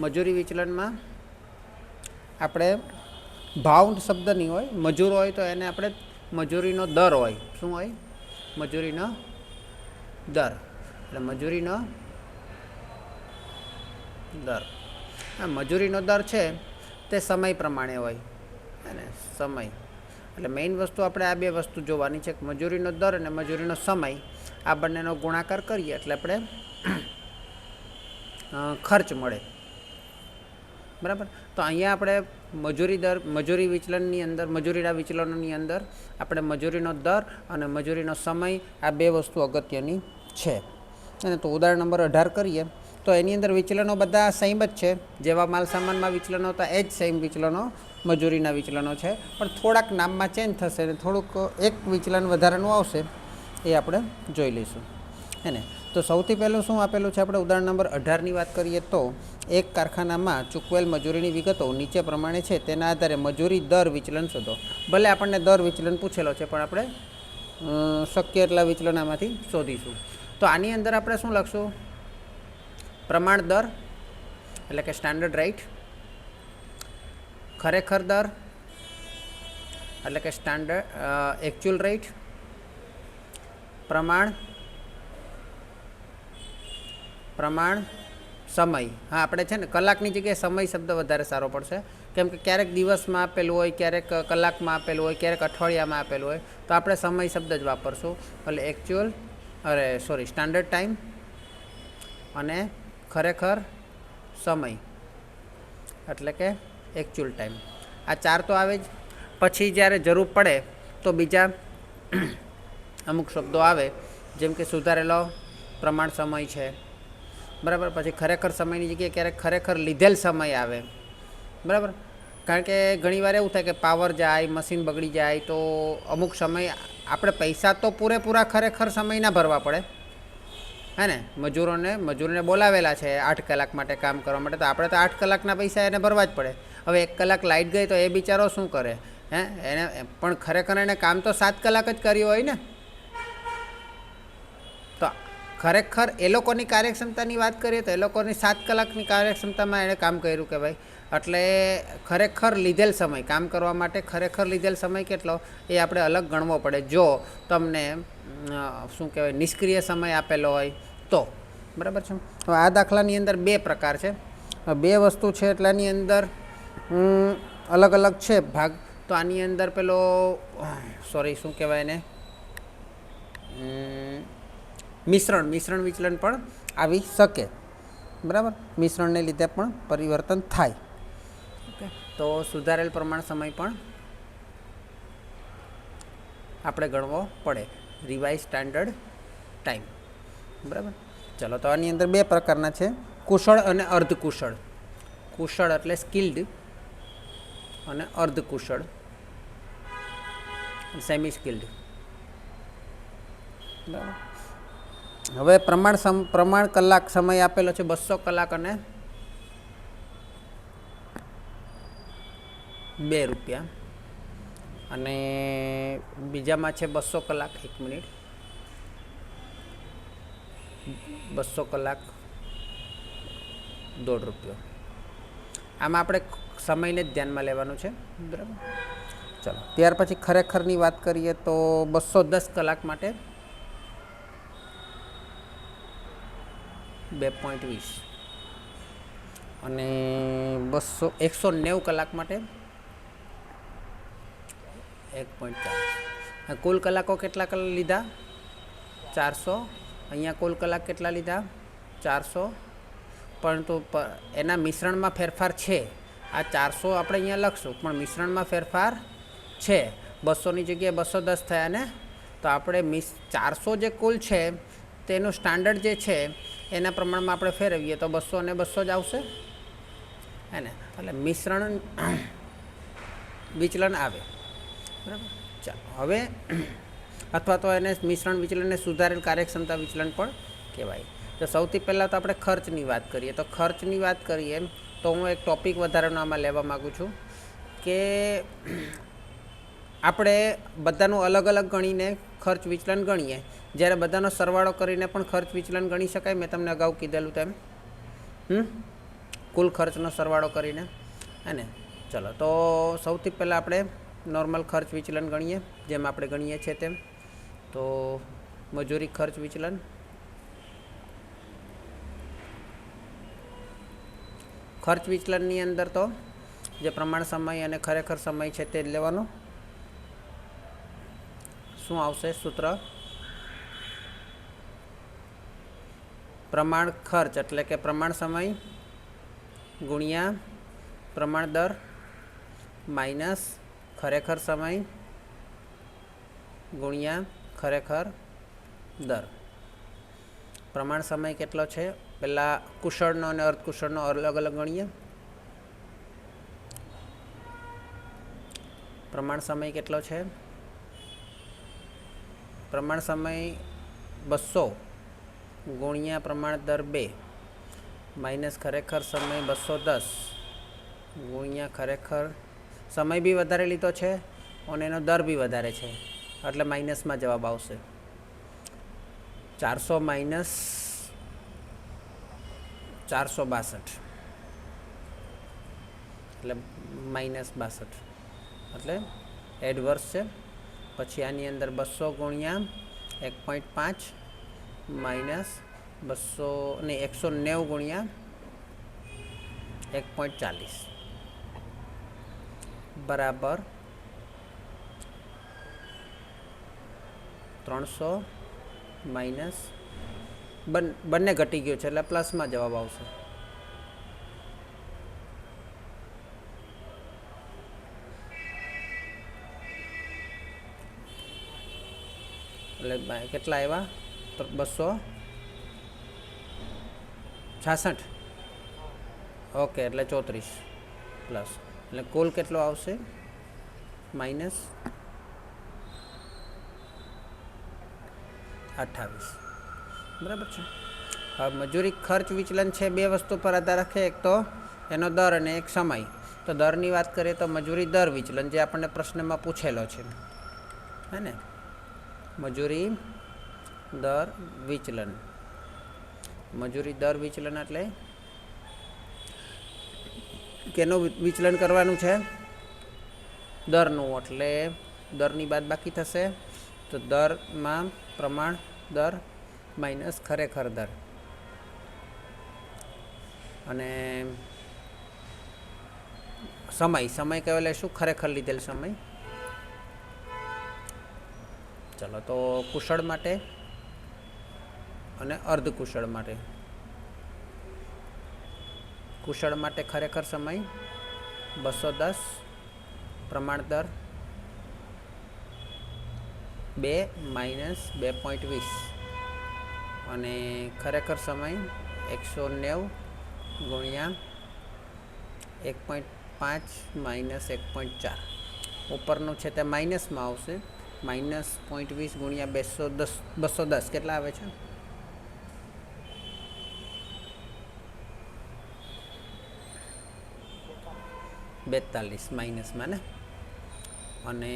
મજૂરી વિચલનમાં આપણે ભાવ શબ્દ નહીં હોય, મજૂર હોય તો એને આપણે મજૂરીનો દર હોય. શું હોય? મજૂરીનો દર. એટલે મજૂરીનો દર. આ મજૂરીનો દર છે તે સમય પ્રમાણે હોય. અને સમય એટલે મેઇન વસ્તુ આપણે આ બે વસ્તુ જોવાની છે કે મજૂરીનો દર અને મજૂરીનો સમય આ બંનેનો ગુણાકાર કરીએ એટલે આપણે ખર્ચ મળે. બરાબર. તો અહીંયા આપણે મજૂરી વિચલનની અંદર, મજૂરીના વિચલનોની અંદર આપણે મજૂરીનો દર અને મજૂરીનો સમય આ બે વસ્તુ અગત્યની છે. અને તો ઉદાહરણ નંબર 18 કરીએ તો એની અંદર વિચલનો બધા સેમ જ છે. જેવા માલ સામાનમાં વિચલનો હતા એ જ સેમ વિચલનો મજૂરીના વિચલનો છે, પણ થોડાક નામમાં ચેન્જ થશે અને થોડુંક એક વિચલન વધારાનું આવશે, એ આપણે જોઈ લઈશું. એને તો સૌથી પહેલું શું આપેલું છે? આપણે ઉદાહરણ નંબર 18ની વાત કરીએ તો એક કારખાનામાં ચૂકવેલ મજૂરીની વિગતો નીચે પ્રમાણે છે, તેના આધારે મજૂરી દર વિચલન શોધો. ભલે આપણને દર વિચલન પૂછેલો છે, પણ આપણે શક્ય એટલા વિચલન આમાંથી શોધીશું. તો આની અંદર આપણે શું લખશું? પ્રમાણ દર એટલે કે સ્ટાન્ડર્ડ રેટ, ખરેખર દર એટલે કે સ્ટાન્ડર્ડ એકચ્યુઅલ રેટ, પ્રમાણ સમય. હા, આપણે છે ને કલાકની જગ્યાએ સમય શબ્દ વધારે સારો પડશે, કેમ કે ક્યારેક દિવસમાં આપેલું હોય, ક્યારેક કલાકમાં આપેલું હોય, ક્યારેક અઠવાડિયામાં આપેલું હોય, તો આપણે સમય શબ્દ જ વાપરશું. એટલે સ્ટાન્ડર્ડ ટાઈમ અને ખરેખર સમય એટલે કે એકચ્યુઅલ ટાઈમ. આ ચાર તો આવે જ. પછી જ્યારે જરૂર પડે તો બીજા અમુક શબ્દો આવે, જેમ કે સુધારેલો પ્રમાણ સમય છે. બરાબર. પછી ખરેખર સમયની જગ્યાએ ક્યારેક ખરેખર લીધેલ સમય આવે. બરાબર. કારણ કે ઘણીવાર એવું થાય કે પાવર જાય, મશીન બગડી જાય, તો અમુક સમય આપણે પૈસા તો પૂરેપૂરા ખરેખર સમયના ભરવા પડે, હે ને. મજૂરોને બોલાવેલા છે 8 કલાક માટે કામ કરવા માટે, તો આપણે તો 8 કલાકના પૈસા એને ભરવા જ પડે. હવે 1 કલાક લાઇટ ગઈ તો એ બિચારો શું કરે? એને પણ ખરેખર એને કામ તો 7 કલાક જ કર્યું હોય ને. તો ખરેખર એ લોકોની કાર્યક્ષમતાની વાત કરીએ તો એ લોકોની 7 કલાકની કાર્યક્ષમતામાં એણે કામ કર્યું કે ભાઈ. એટલે ખરેખર લીધેલ સમય, કામ કરવા માટે ખરેખર લીધેલ સમય કેટલો એ આપણે અલગ ગણવો પડે. જો તમને નિષ્ક્રિય સમય આપેલો હોય તો. બરાબર છે. હવે આ દાખલાની અંદર 2 પ્રકાર છે, 2 વસ્તુ છે, એટલાની અંદર અલગ અલગ છે ભાગ. તો આની અંદર મિશ્રણ વિચલન પણ આવી શકે. બરાબર. મિશ્રણને લીધે પણ પરિવર્તન થાય. ઓકે. તો સુધારેલ પ્રમાણ સમય પણ આપણે ગણવો પડે, રિવાઇઝ સ્ટાન્ડર્ડ ટાઈમ. બરાબર. ચલો, તો આની અંદર 2 પ્રકારના છે, કુશળ અને અર્ધકુશળ. કુશળ એટલે સ્કિલ્ડ અને અર્ધકુશળ સેમી સ્કિલ્ડ. બરાબર. હવે પ્રમાણ કલાક સમય આપેલો છે 200 કલાક અને 2 રૂપિયા. અને બીજામાં છે 200 કલાક 1 મિનિટ, 200 કલાક 1.5 રૂપિયો. આમાં આપણે સમયને જ ધ્યાનમાં લેવાનું છે. બરાબર. ચલો, ત્યાર પછી ખરેખરની વાત કરીએ તો 210 કલાક માટે 2.20 અને 190 કલાક માટે 1.40. કુલ કલાકો કેટલા લીધા? 400. અહીંયા કુલ કલાક કેટલા લીધા? 400. પરંતુ એના મિશ્રણમાં ફેરફાર છે. આ 400 આપણે અહીંયા લખશું, પણ મિશ્રણમાં ફેરફાર છે. 200ની જગ્યાએ 210 થયા ને. તો આપણે 400 જે કુલ છે તેનું સ્ટાન્ડર્ડ જે છે એના પ્રમાણમાં આપણે ફેરવીએ તો 200 અને 200 જ આવશે, હે ને. એટલે મિશ્રણ વિચલન આવે. બરાબર. ચાલો, હવે અથવા તો એને મિશ્રણ વિચલનને સુધારેલ કાર્યક્ષમતા વિચલન પણ કહેવાય. તો સૌથી પહેલાં તો આપણે ખર્ચની વાત કરીએ. તો ખર્ચની વાત કરીએ તો હું એક ટૉપિક વધારાનો આમાં લેવા માગું છું કે આપણે બધાનું અલગ અલગ ગણીને ખર્ચ વિચલન ગણીએ, જ્યારે બધાનો સરવાળો કરીને પણ ખર્ચ વિચલન ગણી શકાય. મેં તમને અગાઉ કીધેલું તેમ. કુલ ખર્ચનો સરવાળો કરીને હે ને. ચલો તો સૌથી પહેલાં આપણે નોર્મલ ખર્ચ વિચલન ગણીએ, જેમ આપણે ગણીએ છીએ તેમ. તો મજૂરી ખર્ચ વિચલન, ખર્ચ વિચલનની અંદર તો જે પ્રમાણ સમય અને ખરેખર સમય છે તે જ લેવાનો. શું આવશે સૂત્ર? પ્રમાણ ખર્ચ એટલે કે પ્રમાણ સમય ગુણ્યા પ્રમાણ દર માઇનસ ખરેખર સમય ગુણ્યા ખરેખર દર. પ્રમાણ સમય કેટલો છે? પહેલાં કુશળનો અને અર્ધકુશળનો અલગ અલગ ગણીએ. પ્રમાણ સમય કેટલો છે? પ્રમાણ સમય 200 ગુણ્યા પ્રમાણ દર 2 માઇનસ ખરેખર સમય 210 ગુણ્યા ખરેખર સમય બી વધારે લીધો છે અને એનો દર બી વધારે છે એટલે માઇનસમાં જવાબ આવશે. 400 માઇનસ 462 એટલે માઇનસ 62 એટલે એડવર્સ છે. પછી આની અંદર 200 ગુણ્યા 1.5 માઇનસ 200 ને 190 ગુણ્યા 1.40 બરાબર 300 માઇનસ બંને ઘટી ગયું છે એટલે પ્લસમાં જવાબ આવશે. એટલે કેટલા આવ્યા? 266. ઓકે, એટલે 34 પ્લસ એટલે કુલ કેટલો આવશે? માઇનસ 28. બરાબર છે. હવે મજૂરી ખર્ચ વિચલન છે બે વસ્તુ પર આધાર રાખે, એક તો એનો દર અને એક સમય. તો દરની વાત કરીએ તો મજૂરી દર વિચલન જે આપણને પ્રશ્નમાં પૂછેલો છે હે ને. મજૂરી દર વિચલન, મજૂરી દર વિચલન એટલે કેનું વિચલન કરવાનું છે? દરનું. એટલે દરની બાદ બાકી થશે તો દરમાં પ્રમાણ દર માઇનસ ખરેખર દર અને સમય કહેવાય એટલે શું? ખરેખર લીધેલ સમય. ચલો તો કુશળ માટે અને અર્ધકુશળ માટે. કુશળ માટે ખરેખર સમય 210 પ્રમાણ દર 2 માઇનસ 2.20 અને ખરેખર સમય 190 ગુણ્યા 1.5 માઇનસ 1.4. ઉપરનું છે તે માઇનસમાં આવશે. માઇનસ 0.20 ગુણ્યા 210 કેટલા આવે છે? 42 માઇનસમાં ને. અને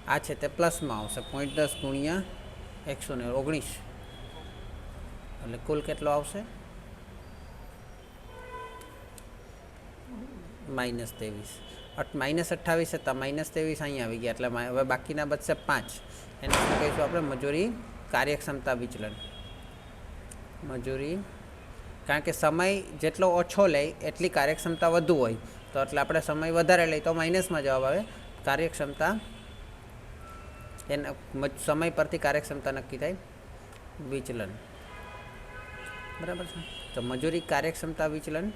આ છે તે પ્લસમાં આવશે. 0.10 ગુણ્યા 119 એટલે કુલ કેટલો આવશે? માઇનસ 23. માઇનસ 28 હતા, માઇનસ 23 અહીં આવી ગયા એટલે હવે બાકીના બચશે 5. એને શું કહીશું આપણે? મજૂરી કાર્યક્ષમતા વિચલન. મજૂરી, કારણ કે સમય જેટલો ઓછો લે એટલી કાર્યક્ષમતા વધુ હોય તો એટલે આપણે સમય વધારે લઈએ તો માઇનસમાં જવાબ આવે. કાર્યક્ષમતા એના સમય પરથી કાર્યક્ષમતા નક્કી થાય, વિચલન. બરાબર છે. તો મજૂરી કાર્યક્ષમતા વિચલન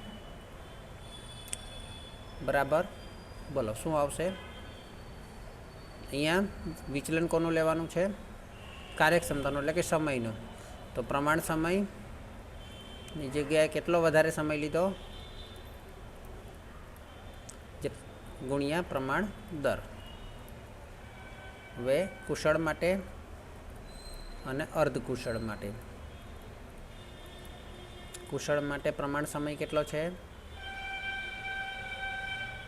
બરાબર બોલો શું આવશે? અહીંયા વિચલન કોનું લેવાનું છે? કાર્યક્ષમતાનું એટલે કે સમયનું. તો પ્રમાણ સમયની જગ્યાએ કેટલો વધારે સમય લીધો? ગુણ્યા પ્રમાણ દર. હવે કુશળ માટે અને અર્ધકુશળ માટે. કુશળ માટે પ્રમાણ સમય કેટલો છે?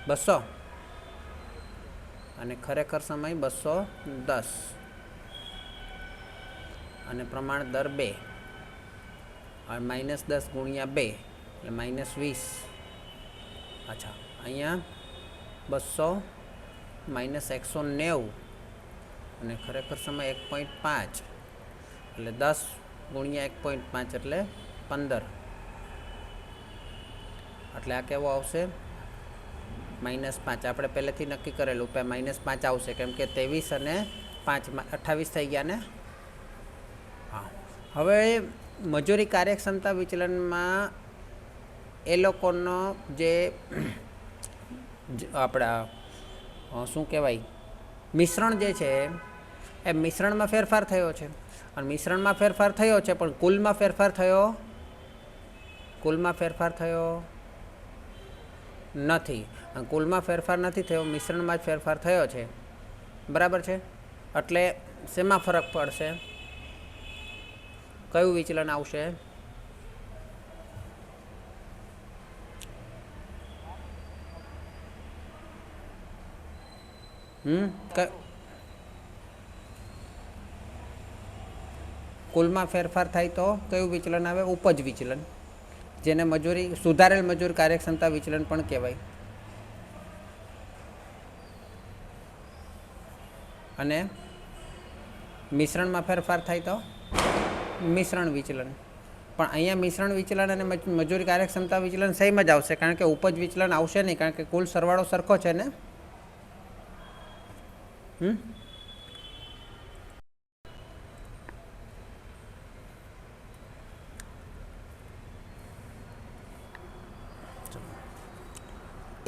200 અને ખરેખર સમય 210 અને પ્રમાણ દર 2 અને -10 ગુણ્યા 2 એટલે -20. અચ્છા, અહીંયા 200 -190 અને ખરેખર સમય 1.5 એટલે 10 ગુણ્યા 1.5 એટલે 15. એટલે આ કેવો આવશે? -5. આપણે પહેલેથી નક્કી કરેલું કે -5 આવશે, કેમ કે 23 અને 5 28 થઈ ગયા ને. હા, હવે મજૂરી કાર્યક્ષમતા વિચલનમાં એ લોકોનો જે આપણા શું કહેવાય મિશ્રણ જે છે એ મિશ્રણમાં ફેરફાર થયો છે, અને મિશ્રણમાં ફેરફાર થયો છે પણ કુલમાં ફેરફાર થયો નથી. કુલમાં ફેરફાર નથી થયો, મિશ્રણમાં જ ફેરફાર થયો છે. બરાબર છે? એટલે શેમાં ફરક પડશે? કયું વિચલન આવશે? કુલમાં ફેરફાર થાય તો કયું વિચલન આવે? ઉપજ વિચલન, જેને મજૂરી સુધારેલ મજૂર કાર્યક્ષમતા વિચલન પણ કહેવાય. અને મિશ્રણમાં ફેરફાર થાય તો મિશ્રણ વિચલન. પણ અહીંયા મિશ્રણ વિચલન અને મજૂરી કાર્યક્ષમતા વિચલન સેમ જ આવશે, કારણ કે ઉપજ વિચલન આવશે નહીં, કારણ કે કુલ સરવાળો સરખો છે ને.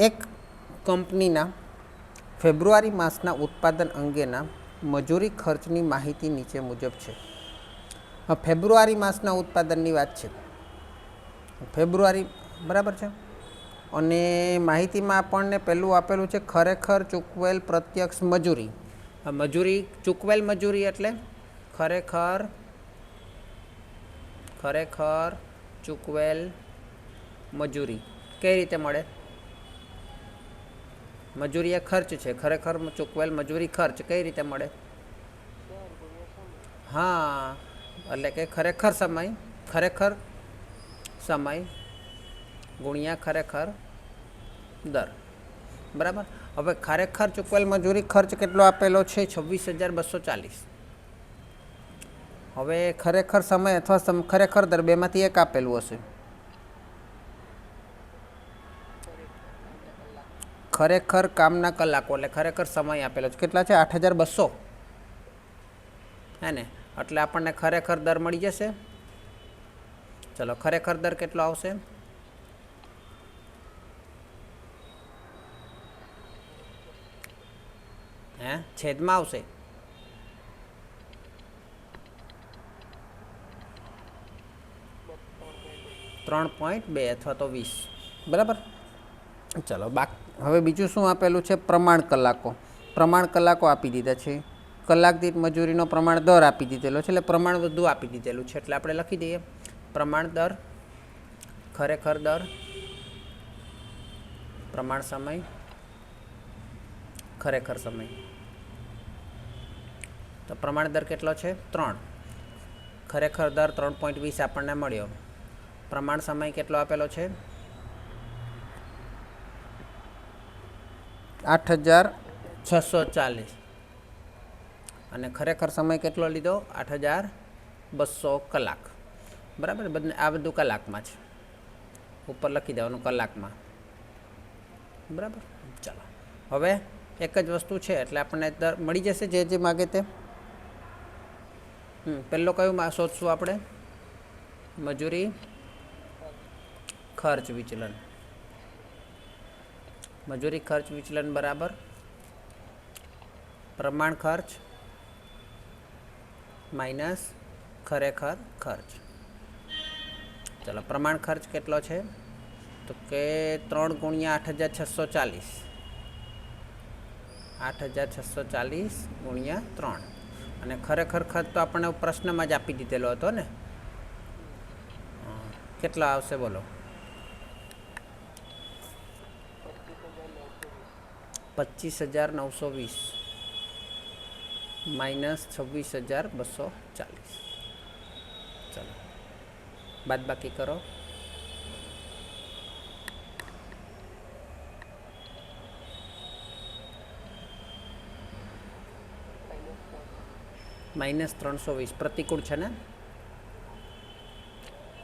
એક કંપનીના ફેબ્રુઆરી માસના ઉત્પાદન અંગેના મજૂરી ખર્ચની માહિતી નીચે મુજબ છે. ફેબ્રુઆરી માસના ઉત્પાદનની વાત છે. ફેબ્રુઆરી બરાબર છે. અને માહિતીમાં આપણને પહેલું આપેલું છે ખરેખર ચૂકવેલ પ્રત્યક્ષ મજૂરી. મજૂરી ચૂકવેલ મજૂરી એટલે ખરેખર ચૂકવેલ મજૂરી કઈ રીતે મળે? મજૂરી એ ખર્ચ છે, ખરેખર ચૂકવેલ મજૂરી ખર્ચ કઈ રીતે મળે? હા, એટલે કે ખરેખર સમય ગુણ્યા ખરેખર દર. બરાબર. હવે ખરેખર ચૂકવેલ મજૂરી ખર્ચ કેટલો આપેલો છે? 26,240. હવે ખરેખર સમય અથવા ખરેખર દર બેમાંથી એક આપેલું હશે. ખરેખર કામના કલાકો એટલે ખરેખર સમય આપેલો છે. કેટલા છે? 8,200. હે ને? એટલે આપણને ખરેખર દર મળી જશે. ચલો, ખરેખર દર કેટલો આવશે? છેદમાં આવશે. $3.2 અથવા તો 20. બરાબર. ચલો, હવે બીજું શું આપેલું છે? પ્રમાણ કલાકો. પ્રમાણ કલાકો આપી દીધા છે. કલાક દીઠ મજૂરીનો પ્રમાણ દર આપી દીધેલો છે, એટલે પ્રમાણ બધું આપી દીધેલું છે. એટલે આપણે લખી દઈએ પ્રમાણ દર, ખરેખર દર, પ્રમાણ સમય, ખરેખર સમય. તો પ્રમાણ દર કેટલો છે? 3. ખરેખર દર 3.20 આપણને મળ્યો. પ્રમાણ સમય કેટલો આપેલો છે? 8,640. અને ખરેખર સમય કેટલો લીધો? 8,200 કલાક. બરાબર. આ બધું કલાકમાં છે, ઉપર લખી દેવાનું કલાકમાં. બરાબર. ચાલો, હવે એક જ વસ્તુ છે એટલે આપણને દર મળી જશે જે માગે તે. પહેલો કયું શોધશું આપણે? મજૂરી ખર્ચ વિચલન. મજૂરી ખર્ચ વિચલન બરાબર પ્રમાણ ખર્ચ માઇનસ ખરેખર ખર્ચ. ચલો, પ્રમાણ ખર્ચ કેટલો છે? તો કે 3 ગુણ્યા 8,640. 8,640 ગુણ્યા 3. અને ખરેખર ખર્ચ તો આપણને પ્રશ્નમાં જ આપી દીધેલો હતો ને. કેટલો આવશે બોલો? 25,920 માઇનસ 26,240. ચલો, બાદબાકી કરો. -320 પ્રતિકૂળ છે ને,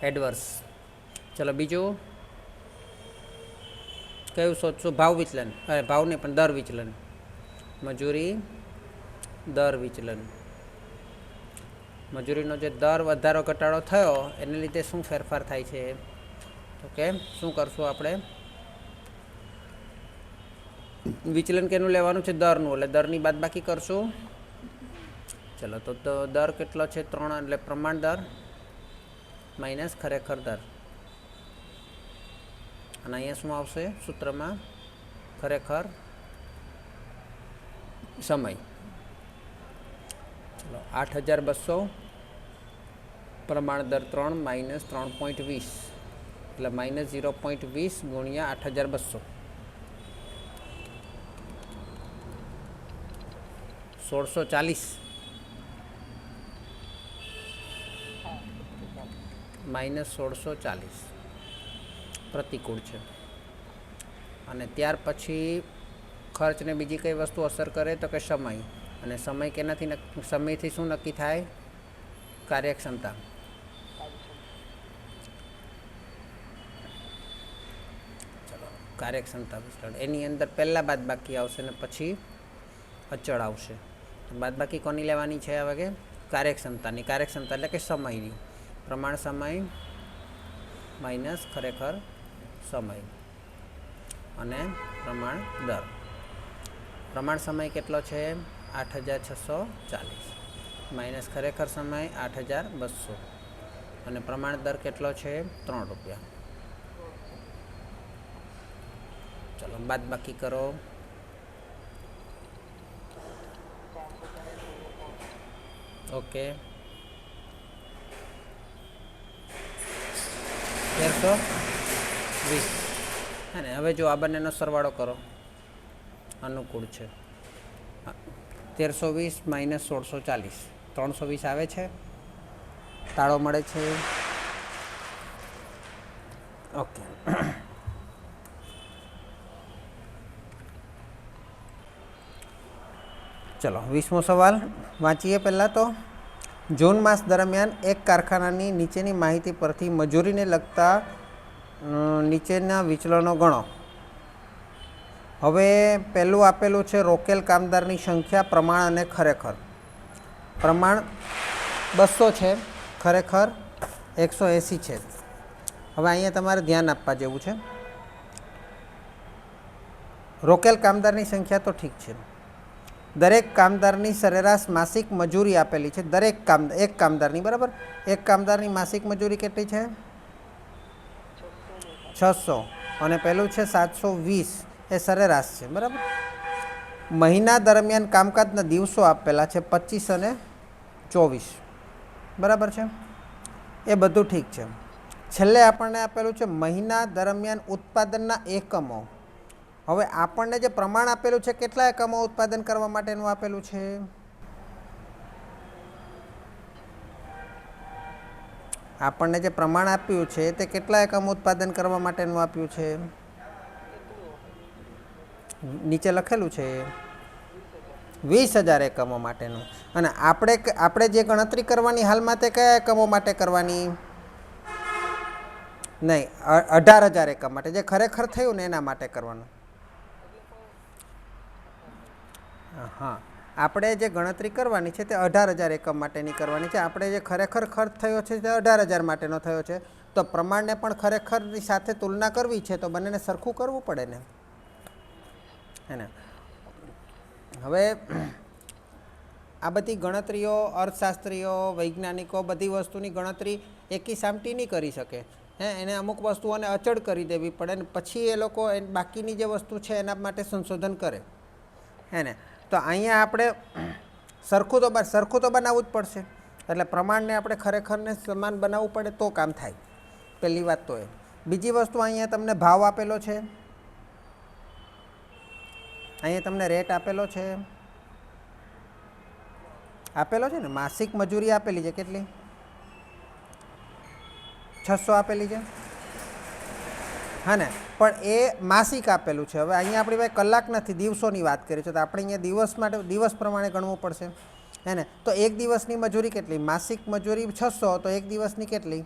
એડવર્સ. ચલો બીજું કયું શોધશું? ભાવ વિચલન. અરે ભાવ નહીં પણ દર વિચલન. મજૂરી દર વિચલન. મજૂરીનો જે દર વધારો ઘટાડો થયો એને લીધે શું ફેરફાર થાય છે? તો કે શું કરશું આપણે? વિચલન કેનું લેવાનું છે? દરનું. એટલે દરની બાદબાકી કરશું. ચલો તો દર કેટલો છે? 3, એટલે પ્રમાણ દર માઇનસ ખરેખર દર. અને અહીંયા શું આવશે સૂત્રમાં? ખરેખર સમય. ચલો 8200 પ્રમાણ દર 3 -3.20 એટલે -0.20 ગુણ્યા 8200 1640 -1640 પ્રતિકૂળ છે. અને ત્યાર પછી ખર્ચને બીજી કઈ વસ્તુ અસર કરે તો કે સમય. અને સમય કેનાથી સમયથી શું નક્કી થાય? કાર્યક્ષમતા. ચલો કાર્યક્ષમતા વિચલન એની અંદર પહેલાં બાદબાકી આવશે ને પછી અચળ આવશે. બાદબાકી કોની લેવાની છે હવે? કે કાર્યક્ષમતાની. કાર્યક્ષમતા એટલે કે સમયની. પ્રમાણ સમય માઇનસ ખરેખર સમય અને પ્રમાણ દર. પ્રમાણ સમય કેટલો છે? 8640 માઇનસ ખરેખર સમય 8200 અને પ્રમાણ દર કેટલો છે? 3 રૂપિયા. ચલો બાદબાકી કરો. ઓકે 1320. હા ને, હવે જો આ બંનેનો સરવાળો કરો અનુકૂળ છે. 1320 માઇનસ 1640 320 આવે છે. તાળો મળે છે. ઓકે ચલો 20મો સવાલ વાંચીએ. પહેલાં તો જૂન માસ દરમિયાન એક કારખાનાની નીચેની માહિતી પરથી મજૂરીને લગતા નીચેના વિચલનો ગણો. હવે પહેલું આપેલું છે રોકેલ કામદારની સંખ્યા, પ્રમાણ અને ખરેખર. પ્રમાણ 200 છે, ખરેખર 180 છે. હવે અહીંયા તમારે ધ્યાન આપવા જેવું છે. રોકેલ કામદારની સંખ્યા તો ઠીક છે. દરેક કામદારની સરેરાશ માસિક મજૂરી આપેલી છે. એક કામદારની, બરાબર. એક કામદારની માસિક મજૂરી કેટલી છે? 600 અને પેલું છે 720 એ સરેરાશ છે, બરાબર. મહિના દરમિયાન કામકાજના દિવસો આપેલા છે 25 અને 24, બરાબર છે. એ બધું ઠીક છે. છેલ્લે આપણને આપેલું છે મહિના દરમિયાન ઉત્પાદનના એકમો. હવે આપણને જે પ્રમાણ આપેલું છે કેટલા એકમો ઉત્પાદન કરવા માટેનું આપેલું છે? આપણને જે પ્રમાણ આપ્યું છે તે કેટલા એકમો ઉત્પાદન કરવા માટેનું આપ્યું છે? નીચે લખેલું છે 20,000 એકમો માટેનું. અને આપણે જે ગણતરી કરવાની હાલમાં તે કયા એકમો માટે કરવાની? નહીં, 18,000 એકમ માટે. જે ખરેખર થયું ને એના માટે કરવાનું. હા, આપણે જે ગણતરી કરવાની છે તે 18,000 એકમ માટેની કરવાની છે. આપણે જે ખરેખર ખર્ચ થયો છે તે 18,000 માટેનો થયો છે. તો પ્રમાણને પણ ખરેખરની સાથે તુલના કરવી છે તો બંનેને સરખું કરવું પડે ને, હે ને. હવે આ બધી ગણતરીઓ અર્થશાસ્ત્રીઓ, વૈજ્ઞાનિકો બધી વસ્તુની ગણતરી એકી સામટી નહીં કરી શકે. એને અમુક વસ્તુઓને અચળ કરી દેવી પડે ને પછી એ લોકો બાકીની જે વસ્તુ છે એના માટે સંશોધન કરે, હે ને. તો અહીંયા આપણે સરખું તો બનાવવું જ પડશે. એટલે પ્રમાણને આપણે ખરેખરને સમાન બનાવવું પડે તો કામ થાય. પહેલી વાત તો એ. બીજી વસ્તુ, અહીંયા તમને ભાવ આપેલો છે, અહીંયા તમને રેટ આપેલો છે ને. માસિક મજૂરી આપેલી છે કેટલી? 600 આપેલી છે, હા ને. પણ એ માસિક આપેલું છે. હવે અહીંયા આપણી પાસે કલાક નથી, દિવસોની વાત કરી છે. તો આપણે અહીંયા દિવસ પ્રમાણે ગણવું પડશે. હે ને? તો એક દિવસની મજૂરી કેટલી? માસિક મજૂરી 600, તો એક દિવસની કેટલી?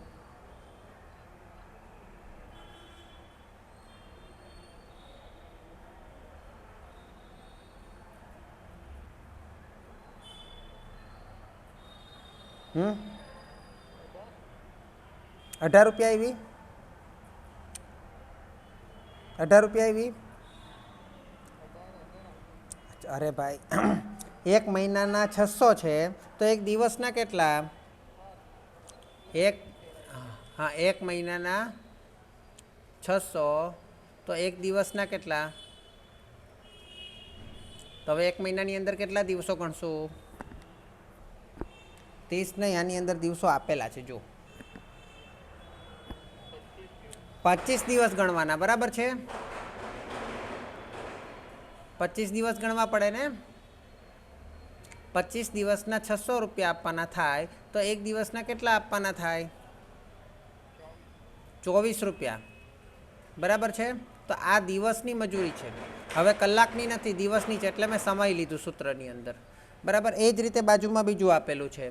₹18 આવી? ₹18 આવી? અરે ભાઈ, એક મહિનાના 600 છે, તો એક દિવસના કેટલા? હા, એક મહિનાના 600, તો એક દિવસના કેટલા? તો હવે એક મહિનાની અંદર કેટલા દિવસો ગણશું? 30 નહીં, આની અંદર દિવસો આપેલા છે જો, 25 દિવસ ગણવાના, બરાબર છે? 25 દિવસ ગણવા પડે ને? 25 દિવસના ₹600 આપવાના થાય, તો એક દિવસના કેટલા આપવાના થાય? ₹24, બરાબર છે? તો આ દિવસની મજૂરી છે. હવે કલાકની નથી, દિવસની છે, એટલે મેં સમય લીધું સૂત્રની અંદર, બરાબર? એ જ રીતે બાજુમાં બીજું આપેલું છે,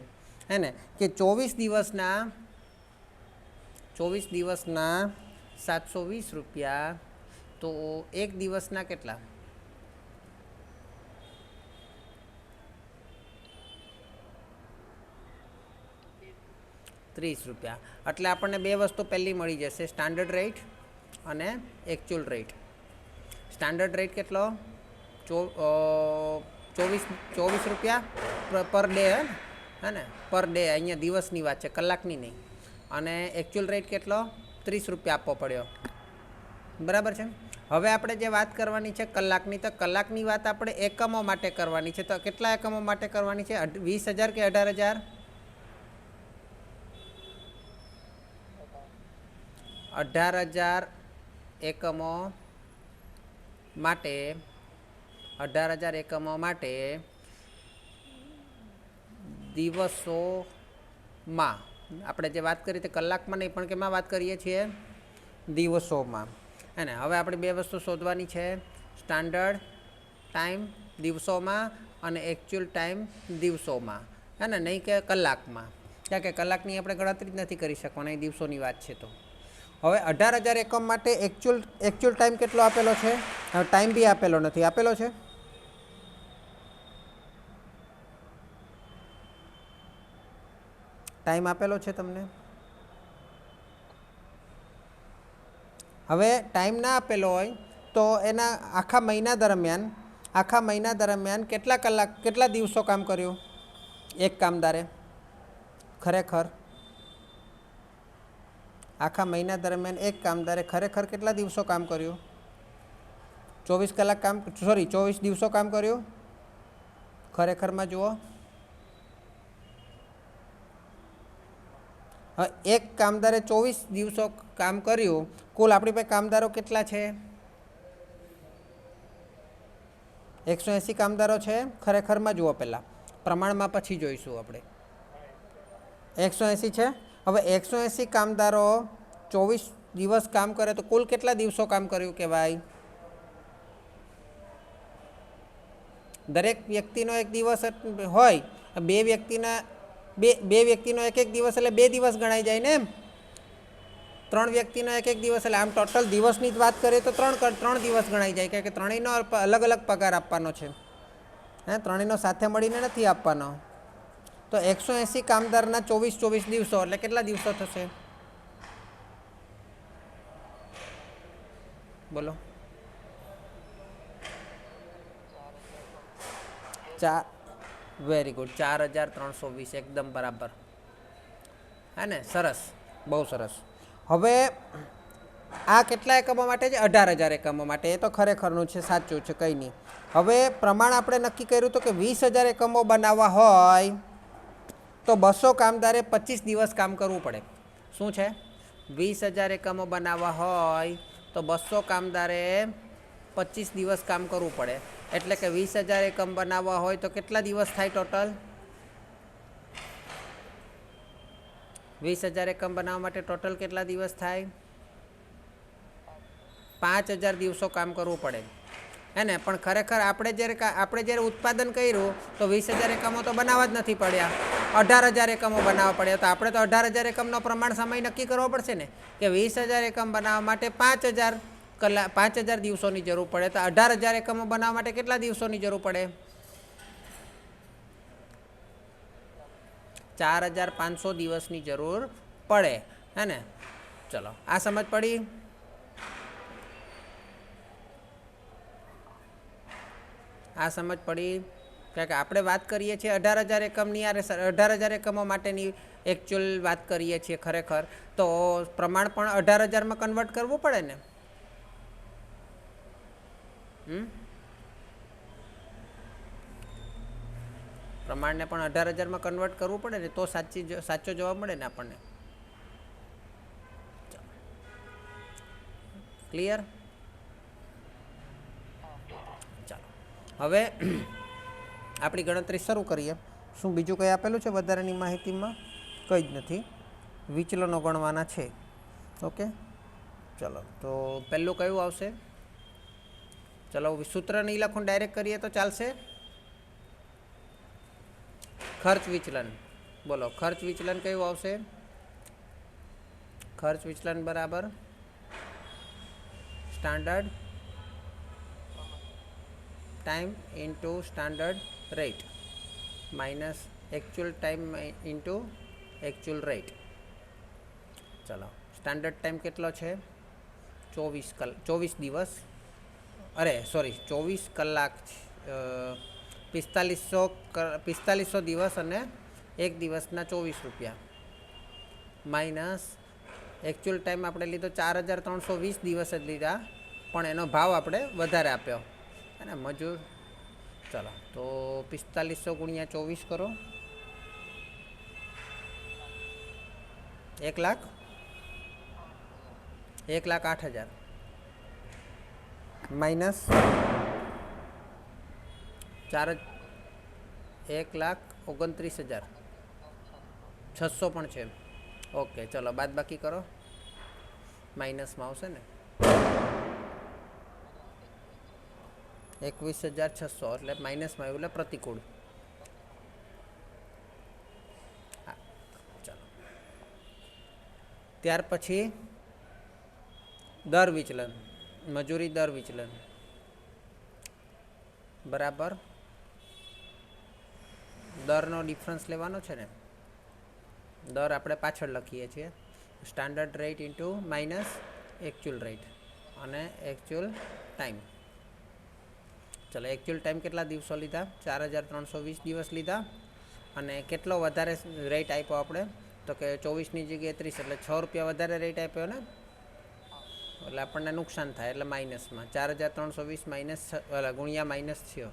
હે ને, કે 24 દિવસના ₹720, તો એક દિવસના કેટલા? ₹30. એટલે આપણને બે વસ્તુ પહેલી મળી જશે, સ્ટાન્ડર્ડ રેટ અને એકચ્યુઅલ રેટ. સ્ટાન્ડર્ડ રેટ કેટલો? ₹24 પર ડે, હે ને? પર ડે, અહીંયા દિવસની વાત છે, કલાકની નહીં. અને એકચ્યુઅલ રેટ કેટલો? ₹30 આપવો પડ્યો, બરાબર છે? હવે આપણે જે વાત કરવાની છે કલાકની, તો કલાકની વાત આપણે એકમો માટે કરવાની છે. તો કેટલા એકમો માટે કરવાની છે? 20,000 કે 18,000? 18,000 એકમો માટે, 18,000 એકમો માટે દિવસોમાં આપણે જે વાત કરી તે કલાકમાં નહીં, પણ કેમાં વાત કરીએ છીએ? દિવસોમાં, હે ને? હવે આપણે બે વસ્તુ શોધવાની છે, સ્ટાન્ડર્ડ ટાઈમ દિવસોમાં અને એકચ્યુઅલ ટાઈમ દિવસોમાં, હે ને? નહીં કે કલાકમાં, કારણ કે કલાકની આપણે ગણતરી જ નથી કરી શકવાના, એ દિવસોની વાત છે. તો હવે 18,000 એકમ માટે એકચ્યુઅલ ટાઈમ કેટલો આપેલો છે? ટાઈમ બી આપેલો નથી, આપેલો છે? ટાઈમ આપેલો છે તમને? હવે ટાઈમ ના આપેલો હોય તો એના આખા મહિના દરમિયાન કેટલા કલાક, કેટલા દિવસો કામ કર્યું એક કામદારે ખરેખર? આખા મહિના દરમિયાન એક કામદારે ખરેખર કેટલા દિવસો કામ કર્યું? 24 દિવસો કામ કર્યું ખરેખરમાં. જુઓ, હવે એક કામદારે 24 દિવસો કામ કર્યું. કુલ આપણી પાસે કામદારો કેટલા છે? 180 કામદારો છે ખરેખરમાં. જુઓ, પહેલાં પ્રમાણમાં પછી જોઈશું આપણે. 180 છે. હવે 180 કામદારો 24 દિવસ કામ કરે તો કુલ કેટલા દિવસો કામ કર્યું કહેવાય? દરેક વ્યક્તિનો એક દિવસ હોય, બે વ્યક્તિનો એક દિવસ, એટલે 2 દિવસ ગણાઈ જાય ને? એમ 3 વ્યક્તિનો એક દિવસ, એટલે આમ ટોટલ દિવસની જ વાત કરીએ તો 3 દિવસ ગણાઈ જાય, કારણ કે ત્રણેયનો અલગ અલગ પગાર આપવાનો છે, હે? ત્રણેયનો સાથે મળીને નથી આપવાનો. તો 180 કામદારના 24 દિવસો, એટલે કેટલા દિવસો થશે? બોલો. વેરી ગુડ, 4,320, એકદમ બરાબર, હે ને? સરસ, બહુ સરસ. હવે આ કેટલા એકમો માટે છે? 18,000 એકમો માટે. એ તો ખરેખરનું છે, સાચું છે, કંઈ નહીં. હવે પ્રમાણ આપણે નક્કી કર્યું હતું કે 20,000 એકમો બનાવવા હોય તો 200 કામદારે 25 દિવસ કામ કરવું પડે. શું છે? 20,000 એકમો બનાવવા હોય તો 200 કામદારે 25 દિવસ કામ કરવું પડે. એટલે કે 20,000 એકમ બનાવવા હોય તો કેટલા દિવસ થાય ટોટલ? 20,000 એકમ બનાવવા માટે ટોટલ કેટલા દિવસ થાય? 5,000 દિવસો કામ કરવું પડે. है ने, पण खरेखर આપણે જ્યારે ઉત્પાદન કર્યું તો 20,000 એકમો તો બનાવવા જ નથી પડ્યા, 18,000 એકમો બનાવવા પડ્યા. તો આપણે તો 18,000 એકમનો પ્રમાણ સમય નક્કી કરવો પડશે ને, કે 20,000 એકમ બનાવવા માટે 5,000 કલાક 5,000 દિવસોની જરૂર પડે. તો 18,000 એકમો બનાવવા માટે કેટલા દિવસોની જરૂર પડે? 4,500 દિવસની જરૂર પડે, હે ને. ચલો, આ સમજ પડી? આ સમજ પડી? કારણ કે આપણે વાત કરીએ છીએ 18,000 એકમની, 18,000 એકમો માટેની એકચ્યુઅલ વાત કરીએ છીએ ખરેખર, તો પ્રમાણ પણ 18,000માં કન્વર્ટ કરવું પડે ને. પ્રમાણને પણ 18,000માં કન્વર્ટ કરવું પડે ને, તો સાચો જવાબ મળે ને આપણને. ક્લિયર? ચાલો, હવે આપણી ગણતરી શરૂ કરીએ. શું બીજું કંઈ આપેલું છે વધારાની માહિતીમાં? કંઈ જ નથી, વિચલનો ગણવાના છે. ઓકે, ચલો. તો પહેલું કયું આવશે? ચલો, સૂત્ર નહીં લખું, ડાયરેક્ટ કરીએ તો ચાલશે? ખર્ચ વિચલન. બોલો, ખર્ચ વિચલન કયું આવશે? ખર્ચ વિચલન બરાબર standard time into standard rate minus actual time into actual rate. ચલો, સ્ટાન્ડર્ડ ટાઈમ કેટલો છે? 24 દિવસ, અરે સોરી 24 કલાક, 4500 દિવસ અને એક દિવસના 24 રૂપિયા, માઇનસ એકચ્યુઅલ ટાઈમ આપણે લીધો 4,320 દિવસ જ લીધા, પણ એનો ભાવ આપણે વધારે આપ્યો, અને મજૂર. ચલો, તો 4500 ગુણ્યા 24 કરો, 1,08,000 માઇનસ 1,29,600 પણ છે. ઓકે, ચલો, બાદ બાકી કરો, માઇનસમાં આવશે ને 21,600, એટલે માઇનસમાં આવ્યું, એટલે પ્રતિકૂળ. હા, ચાલો. ત્યાર પછી દર વિચલન, મજૂરી દર વિચલન બરાબર દરનો ડિફરન્સ લેવાનો છે ને. દર આપણે પાછળ લખીએ છીએ, standard rate into minus actual rate અને એકચ્યુઅલ ટાઈમ. ચલો, એકચ્યુઅલ ટાઈમ કેટલા દિવસો લીધા? 4,320 દિવસ લીધા, અને કેટલો વધારે રેટ આપ્યો આપણે? તો કે 24ની જગ્યાએ 30, એટલે 6 રૂપિયા વધારે રેટ આપ્યો ને, એટલે આપણને નુકસાન થાય, એટલે માઇનસમાં 4,320 માઇનસ ગુણ્યા -6,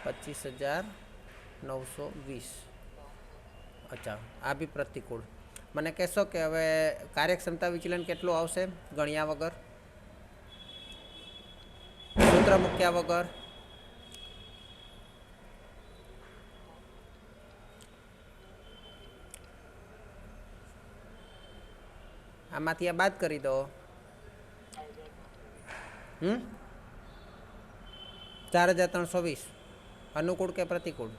25,920. અચ્છા, આ બી પ્રતિકૂળ. મને કહેશો કે હવે કાર્યક્ષમતા વિચલન કેટલું આવશે ગણ્યા વગર, સૂત્ર મૂક્યા વગર? આમાંથી આ બાદ કરી દો. 4,320 અનુકૂળ કે પ્રતિકૂળ?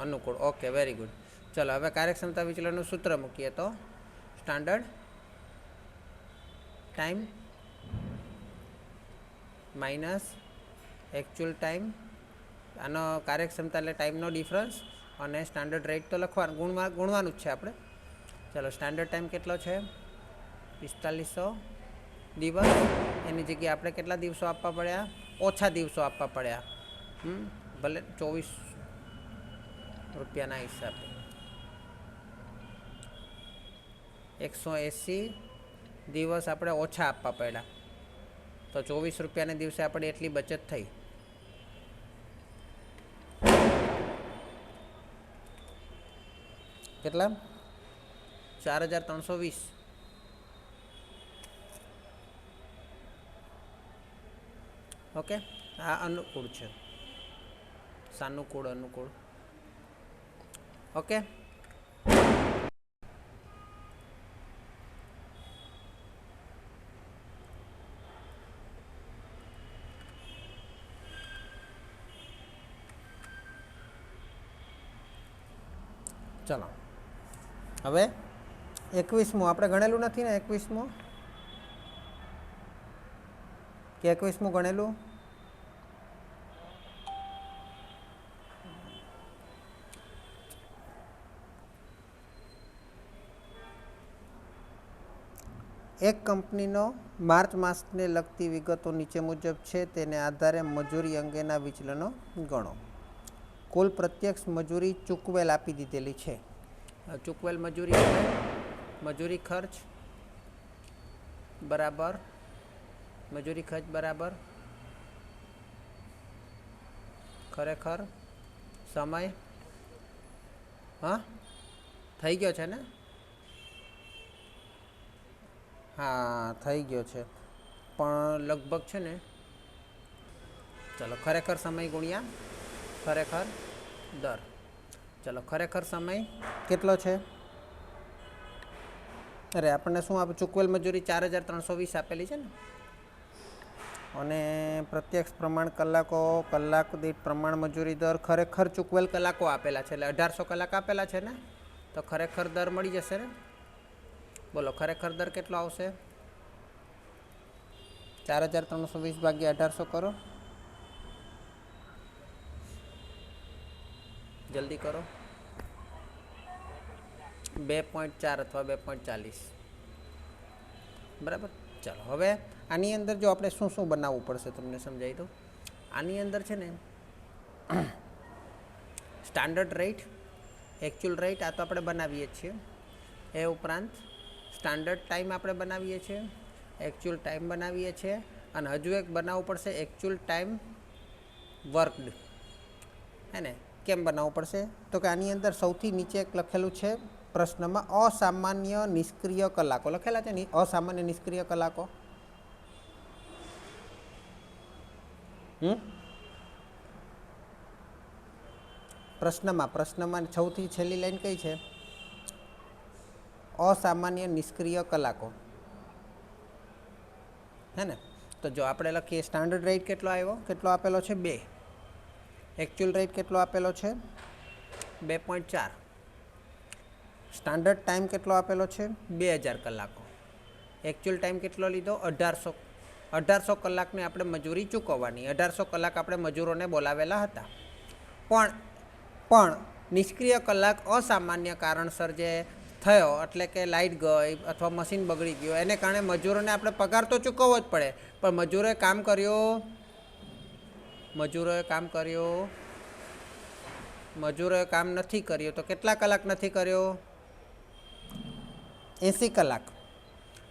અનુકૂળ. Okay, very good. ચલો, હવે કાર્યક્ષમતા વિચલનનું સૂત્ર મૂકીએ તો standard time minus actual time, આનો કાર્યક્ષમતા એટલે ટાઈમનો ડિફરન્સ, અને સ્ટાન્ડર્ડ રેટ તો ગુણવાનું જ છે આપણે. ચલો, સ્ટાન્ડર્ડ ટાઈમ કેટલો છે? 4500 દિવસ. એની જગ્યાએ આપણે કેટલા દિવસો આપવા પડ્યા? ઓછા દિવસો આપવા પડ્યા, ભલે 24 રૂપિયાના હિસાબે. 180 દિવસ આપણે ઓછા આપવા પડ્યા, તો 24 રૂપિયાના દિવસે આપણે એટલી બચત થઈ. કેટલા? 4,320. ઓકે, આ અનુકૂળ છે, સાનુકૂળ અનુકૂળ. ઓકે, ચલો હવે 21મું આપણે ગણેલું નથી ને 21મું કે 21મું ગણેલું? એક કંપનીનો માર્ચ માસને લગતી વિગતો નીચે મુજબ છે. તેને આધારે મજૂરી અંગેના વિચલનો ગણો. કુલ પ્રત્યક્ષ મજૂરી ચૂકવેલ આપી દીધેલી છે. ચૂકવેલ મજૂરી એટલે મજૂરી ખર્ચ બરાબર ખરેખર સમય. હા થઈ ગયો છે ને? હા થઈ ગયો છે પણ લગભગ છે ને. ચલો ખરેખર સમય ગુણ્યા ખરેખર દર. ચલો ખરેખર સમય કેટલો છે? અરે આપણને શું આપે? ચૂકવેલ મજૂરી 4320 આપેલી છે ને. અને પ્રત્યક્ષ પ્રમાણ કલાકો, કલાક દીઠ પ્રમાણ મજૂરી દર, ખરેખર ચૂકવેલ કલાકો આપેલા છે એટલે 1800 કલાક આપેલા છે ને. તો ખરેખર દર મળી જશે ને. બોલો ખરેખર દર કેટલો આવશે? 4320 ભાગ્યા 1800 કરો, જલ્દી કરો. 2.4 અથવા 2.40 બરાબર. ચાલો હવે આની અંદર જો આપણે શું શું બનાવવું પડશે તમને સમજાવી દઉં. આની અંદર છે ને સ્ટાન્ડર્ડ રેટ, એકચ્યુઅલ રેટ આ તો આપણે બનાવીએ જ છીએ. એ ઉપરાંત સ્ટાન્ડર્ડ ટાઈમ આપણે બનાવીએ છીએ, એકચ્યુઅલ ટાઈમ બનાવીએ છીએ અને હજુ એક બનાવવું પડશે એકચ્યુઅલ ટાઈમ વર્કડ. હે ને? કેમ બનાવવું પડશે? તો કે આની અંદર સૌથી નીચે એક લખેલું છે પ્રશ્નમાં અસામાન્ય નિષ્ક્રિય કલાકો લખેલા છે ને. અસામાન્ય નિષ્ક્રિય કલાકો પ્રશ્નમાં સૌથી છેલ્લી લાઈન કઈ છે? અસામાન્ય નિષ્ક્રિય કલાકો. હે ને? તો જો આપણે લખીએ સ્ટાન્ડર્ડ રેટ કેટલો આવ્યો? કેટલો આપેલો છે? 2. એકચ્યુઅલ રેટ કેટલો આપેલો છે? 2.4. સ્ટાન્ડર્ડ ટાઈમ કેટલો આપેલો છે? 2000 કલાકો. એકચ્યુઅલ ટાઈમ કેટલો લીધો? 1800 કલાકને આપણે મજૂરી ચૂકવવાની. 1800 કલાક આપણે મજૂરોને બોલાવેલા હતા. પણ નિષ્ક્રિય કલાક અસામાન્ય કારણસર જે થયો એટલે કે લાઇટ ગઈ અથવા મશીન બગડી ગયું એને કારણે મજૂરોને આપણે પગાર તો ચૂકવવો જ પડે. પણ મજૂરોએ કામ કર્યું, મજૂરોએ કામ નથી કર્યું. તો કેટલા કલાક નથી કર્યો? 80 કલાક.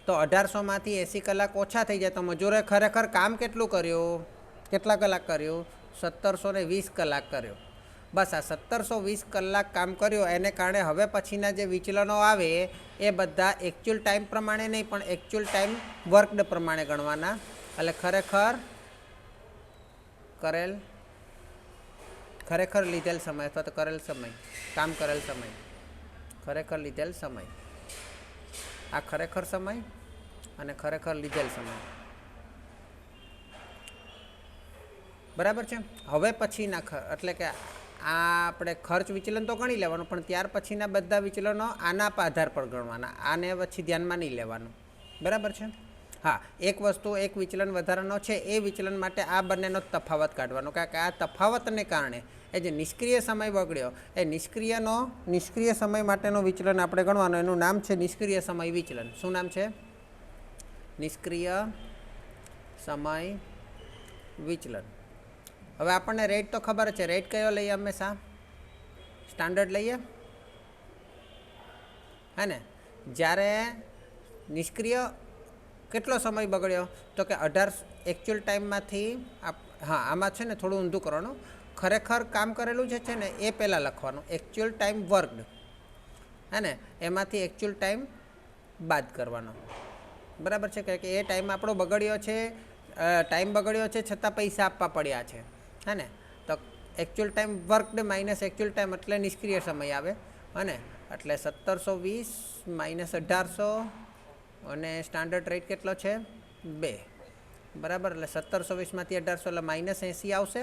તો 1800માંથી 80 કલાક ઓછા થઈ જાય તો મજૂરોએ ખરેખર કામ કેટલું કર્યું? કેટલા કલાક કર્યું? 1720 કલાક કર્યો. બસ આ 1720 કલાક કામ કર્યું એને કારણે હવે પછીના જે વિચલનો આવે એ બધા એકચ્યુઅલ ટાઈમ પ્રમાણે નહીં પણ એકચ્યુઅલ ટાઈમ વર્કડ પ્રમાણે ગણવાના. એટલે ખરેખર લીધેલ સમય અથવા તો કરેલ સમય, કામ કરેલ સમય, ખરેખર લીધેલ સમય. આ ખરેખર સમય અને ખરેખર લીધેલ સમય. બરાબર છે. હવે પછીના એટલે કે આ આપણે ખર્ચ વિચલન તો ગણી લેવાનું પણ ત્યાર પછીના બધા વિચલનો આના આધાર પર ગણવાના. આને પછી ધ્યાનમાં નહીં લેવાનું. બરાબર છે. હા એક વસ્તુ એક વિચલન વધારાનો છે એ વિચલન માટે આ બંનેનો તફાવત કાઢવાનો. કારણ કે આ તફાવતને કારણે એ જે નિષ્ક્રિય સમય બગડ્યો એ નિષ્ક્રિય સમય માટેનો વિચલન આપણે ગણવાનો. એનું નામ છે નિષ્ક્રિય સમય વિચલન. શું નામ છે? નિષ્ક્રિય સમય વિચલન. હવે આપણને રેટ તો ખબર છે. રેટ કયો લઈએ? હંમેશા સ્ટાન્ડર્ડ લઈએ. હે ને? જ્યારે નિષ્ક્રિય કેટલો સમય બગડ્યો? તો કે 18 એકચ્યુઅલ ટાઈમમાંથી હા આમાં છે ને થોડું ઊંધું કરવાનું. ખરેખર કામ કરેલું છે ને એ પહેલાં લખવાનું. Actual time worked. હે ને? એમાંથી એકચ્યુઅલ ટાઈમ બાદ કરવાનો. બરાબર છે. કે એ ટાઈમ આપણો બગડ્યો છે, ટાઈમ બગડ્યો છે છતાં પૈસા આપવા પડ્યા છે. હે ને? તો actual time worked minus actual time એટલે નિષ્ક્રિય સમય આવે. અને એટલે 1720 માઇનસ 1800 અને સ્ટાન્ડર્ડ રેટ કેટલો છે? 2. બરાબર. એટલે 1720માંથી 1800 એટલે -80 આવશે.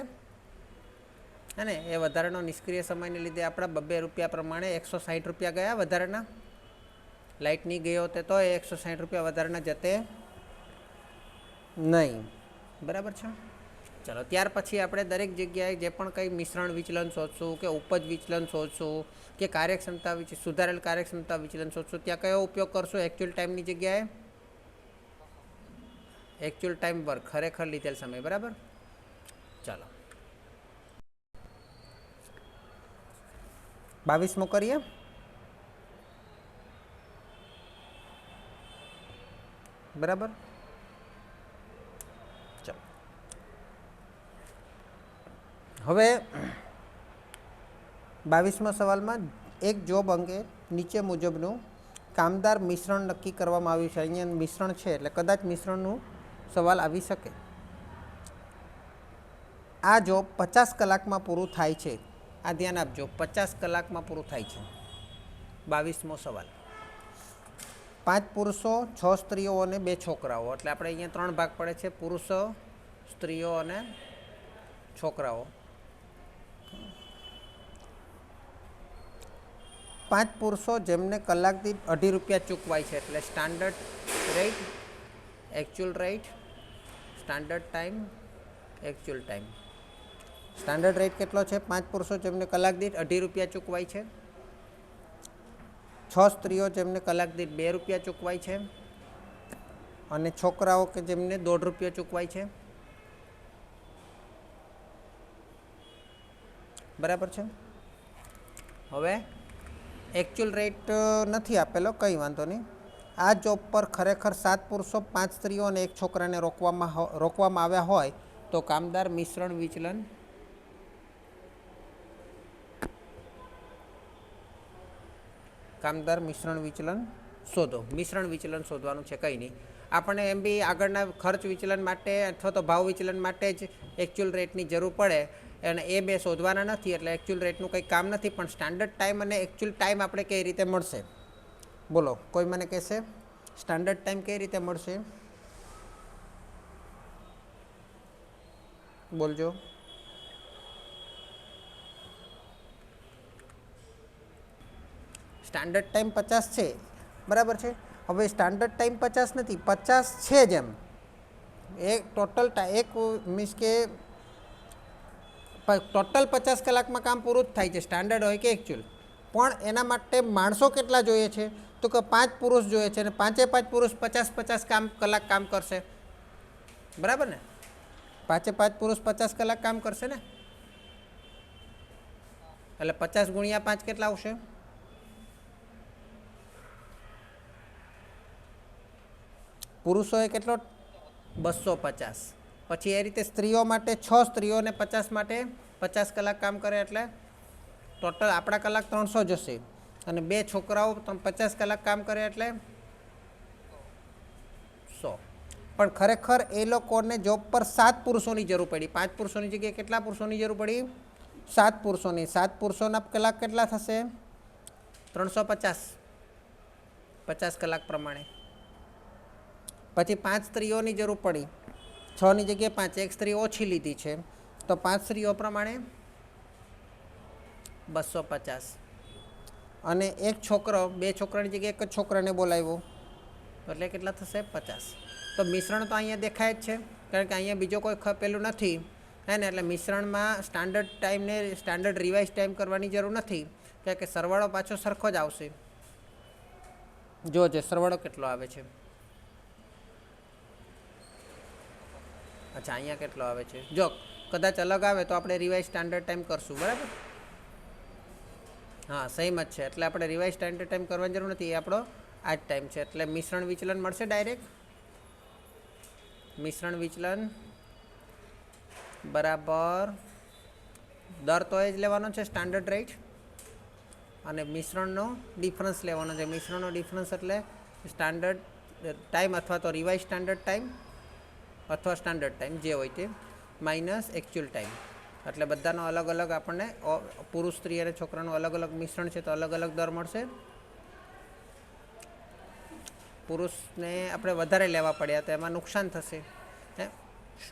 હે ને એ વધારાનો નિષ્ક્રિય સમયને લીધે આપણા 2 રૂપિયા પ્રમાણે 160 રૂપિયા ગયા વધારાના. લાઇટ નહીં ગયો તે તો 160 રૂપિયા વધારાના જતે નહીં. બરાબર છે. ચાલો ત્યાર પછી આપણે દરેક જગ્યાએ જે પણ કંઈ મિશ્રણ વિચલન શોધશું કે ઉપજ વિચલન શોધશું કે કાર્યક્ષમતા સુધારેલ કાર્યક્ષમતા વિચલન શોધશું ત્યાં કયો ઉપયોગ કરશું એકચ્યુઅલ ટાઈમની જગ્યાએ? એકચ્યુઅલ ટાઈમ વર્ક, ખરેખર લીધેલ સમય. બરાબર. ચાલો 22મો કરીએ. બરાબર. ચાલો હવે 22મા સવાલમાં એક જોબ અંગે નીચે મુજબનું કામદાર મિશ્રણ નક્કી કરવામાં આવ્યું છે. અહીંયા મિશ્રણ છે એટલે કદાચ મિશ્રણનું સવાલ આવી શકે. આ જોબ 50 કલાકમાં પૂરું થાય છે. આ ધ્યાન આપજો, 50 કલાકમાં પૂરું થાય છે. 22મો સવાલ. 5 પુરુષો, 6 સ્ત્રીઓ અને 2 છોકરાઓ. એટલે આપણે અહીંયા 3 ભાગ પડે છે: પુરુષો, સ્ત્રીઓ અને છોકરાઓ. 5 પુરુષો જેમને કલાક દીઠ 2.5 રૂપિયા ચૂકવાય છે. એટલે standard rate, actual rate, standard time, actual time. Standard rate કેટલો છે? 5 પુરુષો જેમને કલાક દીઠ 2.5 રૂપિયા ચૂકવાય છે. 6 સ્ત્રીઓ જેમને કલાક દીઠ 2 રૂપિયા ચૂકવાય છે. અને છોકરાઓ કે જેમને 1.5 રૂપિયા ચૂકવાય છે. બરાબર છે. હવે એકચ્યુઅલ રેટ નથી આપેલો, કંઈ વાંધો નહીં. આ જોબ પર ખરેખર 7 પુરુષો, 5 સ્ત્રીઓ અને 1 છોકરાને રોકવામાં આવ્યા હોય તો કામદાર મિશ્રણ વિચલન શોધો. મિશ્રણ વિચલન શોધવાનું છે, કંઈ નહીં. આપણને એમ બી આગળના ખર્ચ વિચલન માટે અથવા તો ભાવ વિચલન માટે જ એકચ્યુઅલ રેટની જરૂર પડે અને એ બે શોધવાના નથી. એટલે એકચ્યુઅલ રેટનું કંઈ કામ નથી. પણ સ્ટાન્ડર્ડ ટાઈમ અને એકચ્યુઅલ ટાઈમ આપણે કઈ રીતે મળશે? બોલો, કોઈ મને કહેશે સ્ટાન્ડર્ડ ટાઈમ કઈ રીતે મળશે? બોલજો. સ્ટાન્ડર્ડ ટાઈમ 50 છે. બરાબર છે. હવે સ્ટાન્ડર્ડ ટાઈમ 50 નથી, 50 છે જ એમ. એક ટોટલ એક મીન્સ કે ટોટલ 50 કલાકમાં કામ પૂરું જ થાય છે, સ્ટાન્ડર્ડ હોય કે એકચ્યુઅલ. પણ એના માટે માણસો કેટલા જોઈએ છે? તો કે 5 પુરુષ જોઈએ છે. અને 5 પુરુષ 50 કલાક કામ કરશે. બરાબર ને? 5 પુરુષ 50 કલાક કામ કરશે ને. એટલે 50 ગુણ્યા 5 કેટલા આવશે? પુરુષોએ કેટલો? 250. પછી એ રીતે સ્ત્રીઓ માટે 6 સ્ત્રીઓને 50 માટે 50 કલાક કામ કરે એટલે ટોટલ આપણા કલાક 300 જશે. અને 2 છોકરાઓ 50 કલાક કામ કરે એટલે 100. પણ ખરેખર એ લોકોને જોબ પર 7 પુરુષોની જરૂર પડી. 5 પુરુષોની જગ્યાએ કેટલા પુરુષોની જરૂર પડી? 7 પુરુષોની. 7 પુરુષોના કલાક કેટલા થશે? 350, 50 કલાક પ્રમાણે. પછી 5 સ્ત્રીઓની જરૂર પડી. 6ની જગ્યાએ 5, એક સ્ત્રી ઓછી લીધી છે તો 5 સ્ત્રીઓ પ્રમાણે 250. અને એક છોકરો, 2 છોકરાની જગ્યાએ એક જ છોકરાને બોલાવ્યો એટલે કેટલા થશે? 50. તો મિશ્રણ તો અહીંયા દેખાય જ છે, કારણ કે અહીંયા બીજો કોઈ પેલું નથી હે ને. એટલે મિશ્રણમાં સ્ટાન્ડર્ડ ટાઈમને સ્ટાન્ડર્ડ રિવાઇઝ ટાઈમ કરવાની જરૂર નથી, કારણ કે સરવાળો પાછો સરખો જ આવશે. જોજે સરવાળો કેટલો આવે છે. અચ્છા, અહીંયા કેટલો આવે છે? જો કદાચ અલગ આવે તો આપણે રિવાઇઝ સ્ટાન્ડર્ડ ટાઈમ કરશું. બરાબર? હા, સેમ જ છે. એટલે આપણે રિવાઇઝ સ્ટાન્ડર્ડ ટાઈમ કરવાની જરૂર નથી, એ આપણો આ જ ટાઈમ છે. એટલે મિશ્રણ વિચલન મળશે ડાયરેક્ટ. મિશ્રણ વિચલન બરાબર દર તો એ જ લેવાનો છે, સ્ટાન્ડર્ડ રેટ. અને મિશ્રણનો ડિફરન્સ લેવાનો છે. મિશ્રણનો ડિફરન્સ એટલે સ્ટાન્ડર્ડ ટાઈમ અથવા તો રિવાઇઝ સ્ટાન્ડર્ડ ટાઈમ અથવા સ્ટાન્ડર્ડ ટાઈમ જે હોય તે માઇનસ એકચ્યુઅલ ટાઈમ. એટલે બધાનો અલગ અલગ આપણને પુરુષ, સ્ત્રી અને છોકરાનું અલગ અલગ મિશ્રણ છે તો અલગ અલગ દર મળશે. પુરુષને આપણે વધારે લેવા પડ્યા તો એમાં નુકસાન થશે, હે.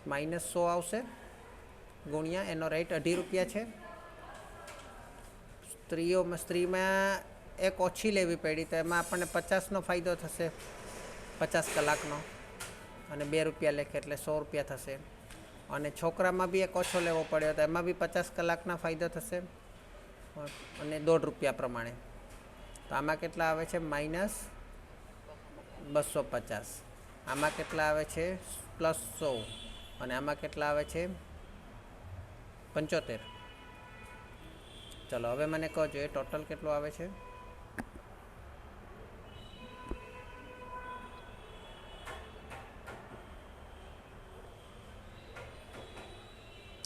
-100 આવશે ગુણ્યા એનો રેટ 2.5 રૂપિયા છે સ્ત્રીમાં એક ઓછી લેવી પડી તો એમાં આપણને 50નો ફાયદો થશે, 50 કલાકનો, અને 2 રૂપિયા લેખે એટલે 100 રૂપિયા થશે. અને છોકરામાં બી એક ઓછો લેવો પડ્યો તો એમાં બી 50 કલાકના ફાયદો થશે અને 1.5 રૂપિયા પ્રમાણે. તો આમાં કેટલા આવે છે? -250. આમાં કેટલા આવે છે? +100. અને આમાં કેટલા આવે છે? 75. ચલો હવે મને કહો જો એ ટોટલ કેટલું આવે છે?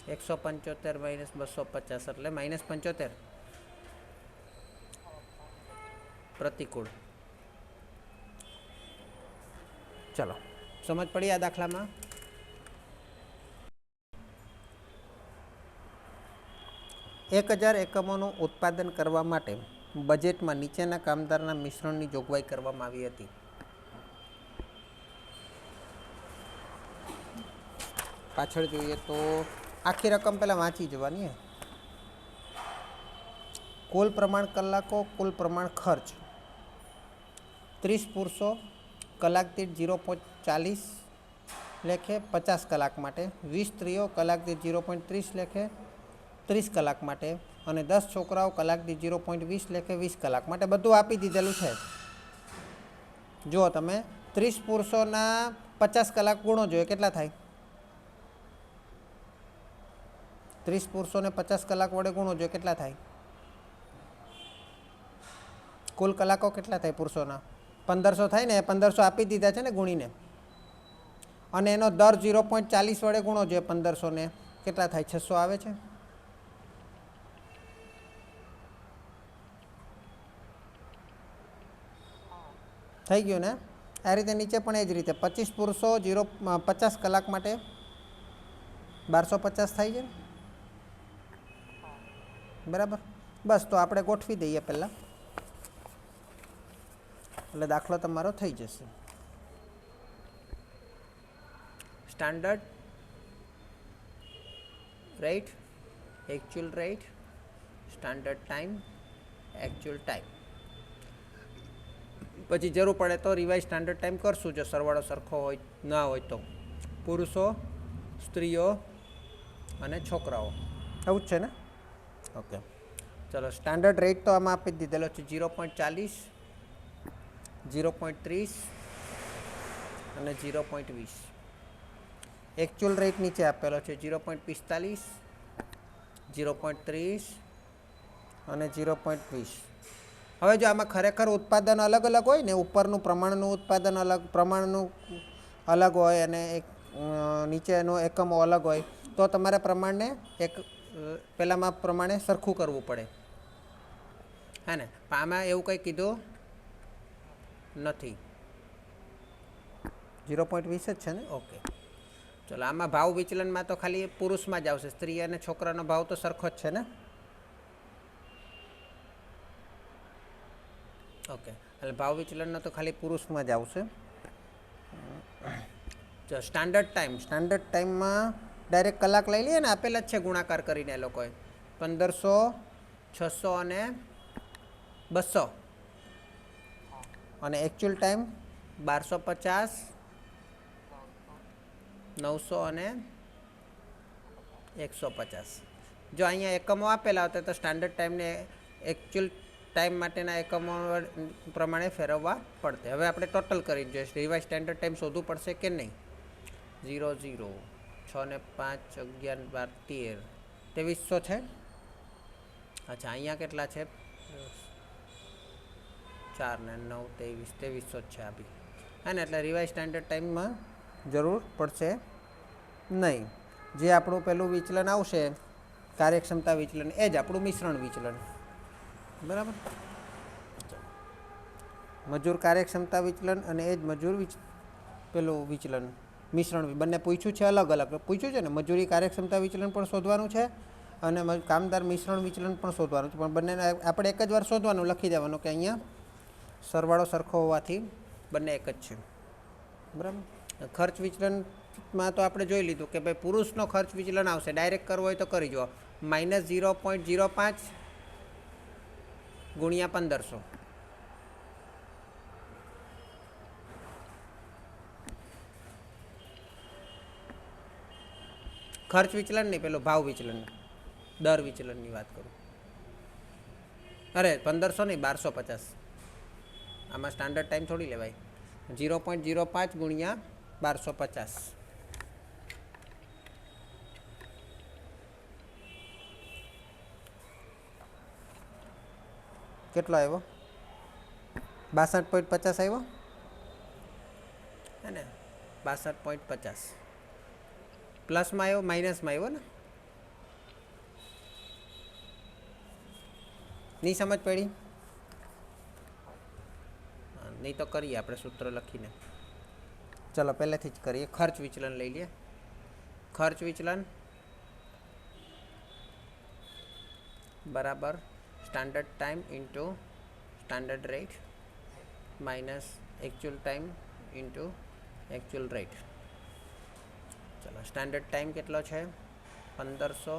-175 -250 એટલે -75 પ્રતિકૂળ. ચલો સમજ પડી આ દાખલામાં? એક 1000 એકમોનું ઉત્પાદન કરવા માટે બજેટમાં નીચેના કામદારના મિશ્રણની જોગવાઈ કરવામાં આવી હતી. પાછળ જોઈએ તો આખી રકમ પહેલાં વાંચી જવાની. કુલ પ્રમાણ કલાકો, કુલ પ્રમાણ ખર્ચ 30 પુરુષો, કલાક દીઠ 0.40 લેખે 50 કલાક માટે, 20 સ્ત્રીઓ કલાક દીઠ 0.30 લેખે 30 કલાક માટે, અને 10 છોકરાઓ કલાક દીઠ 0.20 લેખે 20 કલાક માટે. બધું આપી દીધેલું છે. જુઓ તમે 30 પુરુષોના 50 કલાક ગુણો જોઈએ કેટલા થાય? 30 પુરુષોને 50 કલાક વડે ગુણો જોઈએ કેટલા થાય? કુલ કલાકો કેટલા થાય પુરુષોના? 1500 થાય ને. 1500 આપી દીધા છે ને ગુણીને. અને એનો દર 0.40 વડે ગુણો જોઈએ 1500 ને કેટલા થાય? 600 આવે છે. થઈ ગયું ને? આ રીતે નીચે પણ એ જ રીતે 25 પુરુષો 50 કલાક માટે 1250 થાય છે. બરાબર. બસ તો આપણે ગોઠવી દઈએ પહેલાં, એટલે દાખલો તમારો થઈ જશે. Standard rate, actual rate, standard time, actual time. પછી જરૂર પડે તો રિવાઇઝ સ્ટાન્ડર્ડ ટાઈમ કરશું જો સરવાળો સરખો હોય ના હોય તો. પુરુષો, સ્ત્રીઓ અને છોકરાઓ, આવું જ છે ને? ઓકે ચલો. સ્ટાન્ડર્ડ રેટ તો આમાં આપી દીધેલો છે 0.40, 0.30 અને 0.20. એકચ્યુઅલ રેટ નીચે આપેલો છે 0.45, 0.30 અને 0.20. હવે જો આમાં ખરેખર ઉત્પાદન અલગ અલગ હોય ને, ઉપરનું પ્રમાણનું ઉત્પાદન પ્રમાણનું અલગ હોય અને નીચેનું એકમો અલગ હોય તો તમારે પ્રમાણને પહેલાંમાં પ્રમાણે સરખું કરવું પડે, હે ને? પણ આમાં એવું કંઈ કીધું નથી. 0.20 જ છે ને? ઓકે ચલો. આમાં ભાવ વિચલનમાં તો ખાલી પુરુષમાં જ આવશે, સ્ત્રી અને છોકરાનો ભાવ તો સરખો જ છે ને? ઓકે એટલે ભાવ વિચલનનો તો ખાલી પુરુષમાં જ આવશે. સ્ટાન્ડર્ડ ટાઈમમાં ડાયરેક્ટ કલાક લઈ લઈએ ને, આપેલા જ છે ગુણાકાર કરીને એ લોકોએ. 1500, 600 અને 200. અને એકચ્યુઅલ ટાઈમ 1250, 900 અને 150. જો અહીંયા એકમો આપેલા હતા તો સ્ટાન્ડર્ડ ટાઈમને એકચ્યુઅલ ટાઈમ માટેના એકમો પ્રમાણે ફેરવવા પડશે. હવે આપણે ટોટલ કરીને જોઈએ રિવાઇઝ સ્ટાન્ડર્ડ ટાઈમ શોધવું પડશે કે નહીં. 0 0 6 ને 5 11 12 13 2300 છે. અચ્છા અહીંયા કેટલા છે? 4 ને 9 2300 જ છે આ બી, હા ને? એટલે રિવાઇઝ સ્ટાન્ડર્ડ ટાઈમમાં જરૂર પડશે નહીં. જે આપણું પેલું વિચલન આવશે કાર્યક્ષમતા વિચલન, એ જ આપણું મિશ્રણ વિચલન. બરાબર. મજૂર કાર્યક્ષમતા વિચલન અને એ જ મજૂર પેલું વિચલન મિશ્રણ બંને પૂછ્યું છે, અલગ અલગ પૂછ્યું છે ને. મજૂરી કાર્યક્ષમતા વિચલન પણ શોધવાનું છે અને કામદાર મિશ્રણ વિચલન પણ શોધવાનું છે, પણ બંનેને આપણે એક જ વાર શોધવાનું, લખી દેવાનું કે અહીંયા સરવાળો સરખો હોવાથી બંને એક જ છે. બરાબર. ખર્ચ વિચલનમાં તો આપણે જોઈ લીધું કે ભાઈ પુરુષનો ખર્ચ વિચલન આવશે. ડાયરેક્ટ કરવો હોય તો કરી જુઓ. -0.05 ગુણ્યા 1500. ખર્ચ વિચલન નહીં, પેલો ભાવ વિચલન, દર વિચલનની વાત કરું. અરે 1500 નહીં, 1250. આમાં સ્ટાન્ડર્ડ ટાઈમ થોડી લેવાય. 0.05 ગુણ્યા 1250. કેટલો આવ્યો? 62.50 આવ્યો હે ને? 62.50 પ્લસમાં આવ્યો, માઇનસમાં આવ્યો ને? નહીં સમજ પડી? નહીં તો કરીએ આપણે સૂત્ર લખીને. ચલો પહેલેથી જ કરીએ. ખર્ચ વિચલન લઈ લઈએ. ખર્ચ વિચલન બરાબર standard time into standard rate minus actual time into actual rate. ચલો સ્ટાન્ડર્ડ ટાઈમ કેટલો છે? 1500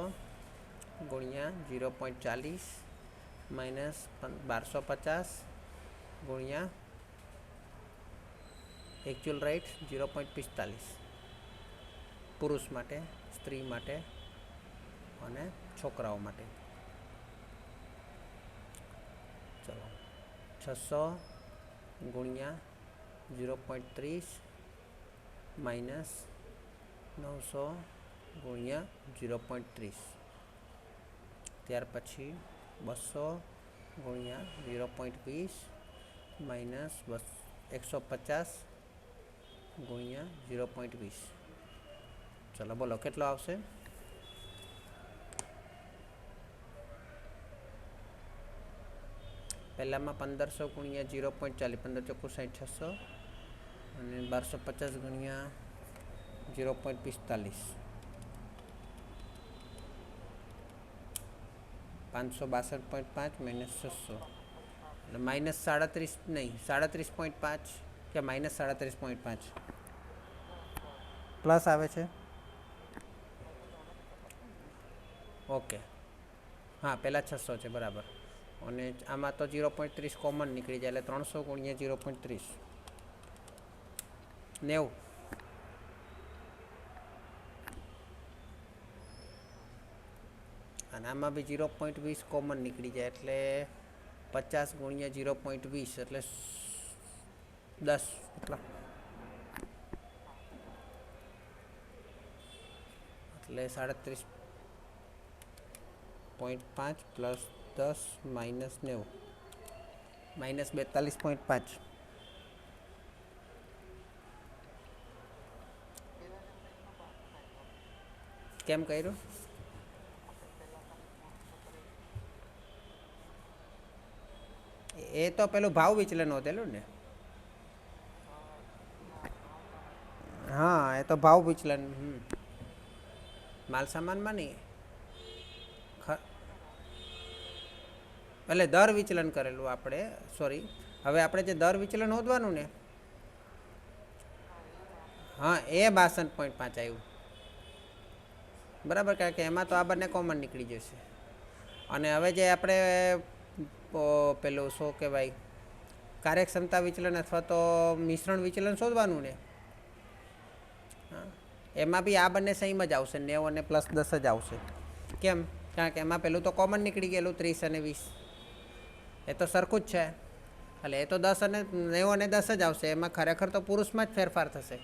ગુણ્યા 0.40 માઇનસ 1250 ગુણ્યા એકચ્યુઅલ રેટ 0.45. પુરુષ માટે, સ્ત્રી માટે અને છોકરાઓ માટે. ચલો 600 ગુણ્યા 0.30 માઇનસ 900 ગુણ્યા 0.30. ત્યાર પછી 200 ગુણ્યા 0.20 માઇનસ 150 ગુણ્યા 0.20. ચલો બોલો કેટલો આવશે? પહેલામાં 1500 ગુણ્યા 0.40, 15 ચોખ્ખું 60, 600 અને 1250 ગુણ્યા 0.45, 562.5 માઇનસ 600 એટલે માઇનસ 37 નહીં, 37.5 કે માઇનસ 37.5 પ્લસ આવે છે. ઓકે હા, પહેલાં 600 છે બરાબર. અને આમાં તો 0.30 કોમન નીકળી જાય એટલે 300 ગુણ્યા 0.30 90. અને આમાં બી 0.20 કોમન નીકળી જાય એટલે 50 ગુણ્યા 0.20 એટલે 10. કેટલા? એટલે 37.5 પ્લસ 10 માઇનસ 90 માઇનસ 42.5. કેમ કર્યું? એ તો પેલું ભાવ વિચલન હોતેલું ને. હા એ તો ભાવ વિચલન. માલ સામાનમાં નહીં, એટલે દર વિચલન કરેલું આપણે. સોરી, હવે આપણે જે દર વિચલન શોધવાનું ને, હા એ 62.5 આવ્યું બરાબર. કારણ કે એમાં તો આ બંને કોમન નીકળી જશે. અને હવે જે આપણે પેલું શું કહેવાય, કાર્યક્ષમતા વિચલન અથવા તો મિશ્રણ વિચલન શોધવાનું ને, એમાં બી આ બંને સેમ જ આવશે, 90 અને પ્લસ 10 જ આવશે. કેમ? કારણ કે એમાં પેલું તો કોમન નીકળી ગયેલું 30 અને 20, એ તો સરખું જ છે. એટલે એ તો 10 અને 90 અને 10 જ આવશે. એમાં ખરેખર તો પુરુષમાં જ ફેરફાર થશે.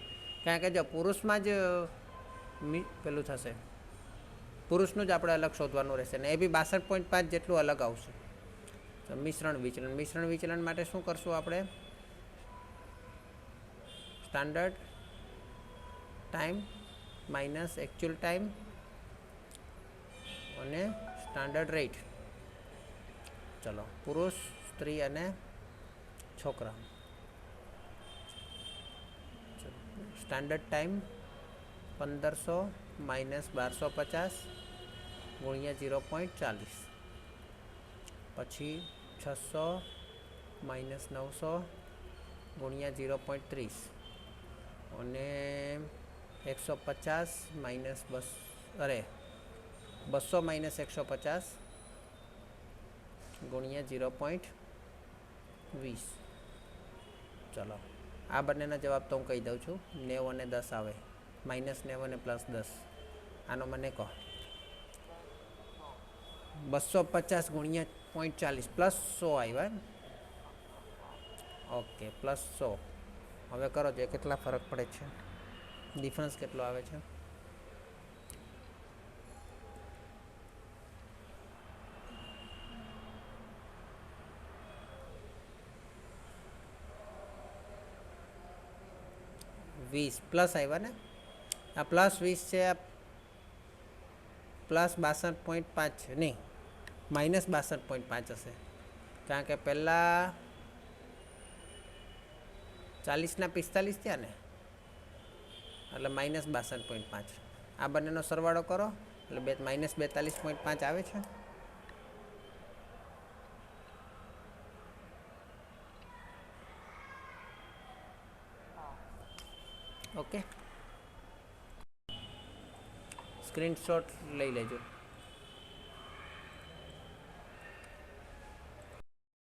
કારણ કે જો પુરુષમાં જ પેલું થશે, પુરુષનું જ આપણે અલગ શોધવાનું રહેશે ને એ બી 62.5 જેટલું અલગ આવશે. તો મિશ્રણ વિચલન, મિશ્રણ વિચલન માટે શું કરશું આપણે? Standard time minus actual time અને સ્ટાન્ડર્ડ રેટ. ચલો પુરુષ, સ્ત્રી અને છોકરા. સ્ટાન્ડર્ડ ટાઈમ 1500 માઇનસ 1250 ગુણ્યા 0.40, પછી 600 માઇનસ 900 ગુણ્યા 0.30 અને 150 માઇનસ 200 માઇનસ 150 ગુણ્યા 0.20. ચલો આ બંનેના જવાબ તો હું કહી દઉં છું. 90 અને 10 આવે, -90 અને +10. આનો મને કહો. 250 ગુણ્યા 0.40 +100 આવ્યા એમ. ઓકે, +100. હવે કરો જો કેટલા ફરક પડે છે, ડિફરન્સ કેટલો આવે છે. વીસ પ્લસ આવ્યા ને, આ +20 છે, આ +62.5 છે, નહીં -62.5 હશે, કારણ કે પહેલાં 40ના 45 થયા ને, એટલે -62.5. આ બંનેનો સરવાળો કરો એટલે -42.5 આવે છે. ઓકે, સ્ક્રીનશોટ લઈ લેજો.